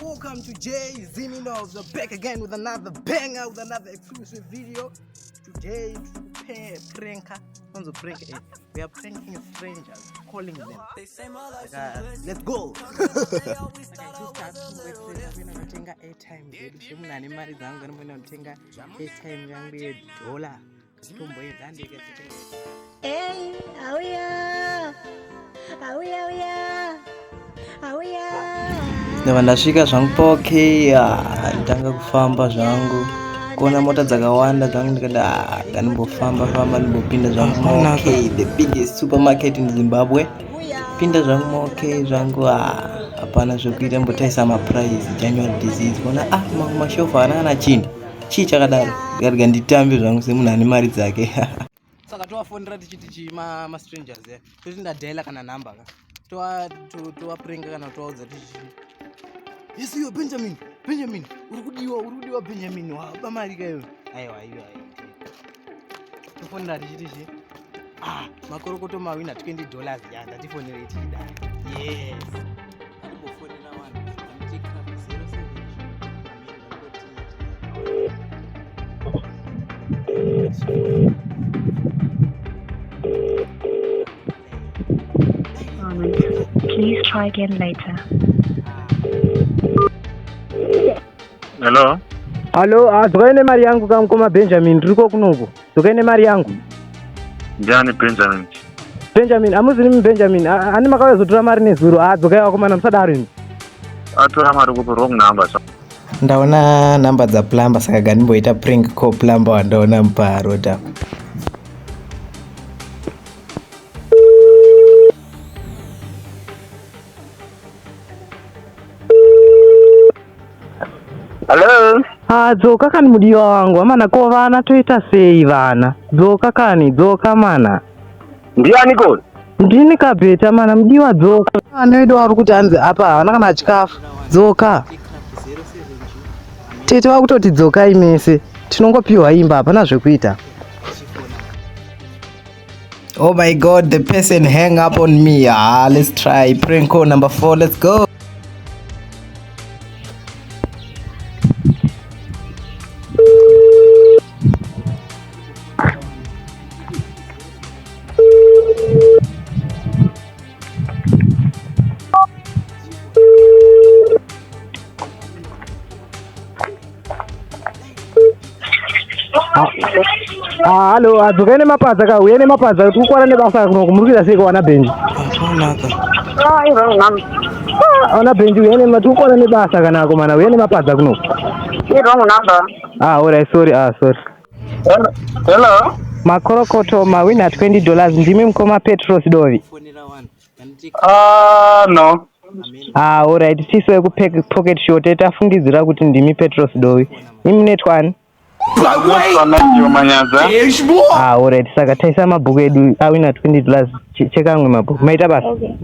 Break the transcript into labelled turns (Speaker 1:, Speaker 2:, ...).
Speaker 1: Welcome to Jay Ziminos. We're back again with another banger, with another exclusive video. Today, pranker. We are pranking strangers, calling them. Let's go.
Speaker 2: Hey,
Speaker 3: Ndio ndashika zvangu poke ndanga kufamba zvangu kuona mota dzakawanda zvangu ndikada famba ndimbopinda zvangu moke, the biggest supermarket in Zimbabwe. Pinda zvangu moke zvangu hapana zvokuita mbotaisa maprice January disease kuona mashofa ana chini chii chakadaro ngarega nditambe zvangu semunhu ane mari dzake.
Speaker 1: Saka towafonera tichiti ma strangers toti ndadaila kana number towaprenga kana towaudza tichiti yes yo Benjamin uri kudiwa Benjamin waba mari kayo aiwa tofonera tichiti makorokoto mawina $20 ndatifonere tichida yes adibofonera vanhu anocheka
Speaker 2: 07. Please try again later.
Speaker 4: Hello, dzokaine mari yangu kamukoma Benjamin riko kunoku. Dzokaine mari yangu.
Speaker 5: Ndiani Benjamin,
Speaker 4: amuzini Benjamin. Ani makauya zotora mari nezuro. Dzokai wakomana musadaro ini.
Speaker 5: Atora mari kupo wrong number.
Speaker 3: Ndaona namba dza plumber saka ganimboita prank call plumber wandaona muparota.
Speaker 5: Hello.
Speaker 4: Dzoka kani mudiwa wangu amana ko vana toita sei vana. Dzoka mana.
Speaker 5: Ndiani ko?
Speaker 4: Ndini kabeta mana mudiwa dzoka. Anoida wari kuti anzi apa havana kana chikafu. Dzoka. Tete wakutoti dzoka imese. Tinongopiwa imba hapana zvekuita.
Speaker 3: Oh my god, the person hang up on me. Let's try prank call number 4. Let's go.
Speaker 4: Hello, dzokaine mapadza kauya nemapadza tikukwana nebasa kuno kumurikira sei kwawana Benji. Wana Benji uya tikukwana nebasa kanako mana uya nemapadza kuno.
Speaker 5: Wrong number.
Speaker 4: Alright, sorry.
Speaker 5: Hello.
Speaker 4: Makorokoto mawina $20 ndimi mukoma Petros Dovi.
Speaker 5: No.
Speaker 4: Alright, siso pocket short tafungidzira kuti ndimi Petros Dovi. Imi netwani? Alright, saka taisa mabhuku edu awina $20. Chekamwe mabhuku. Maita basa. Okay.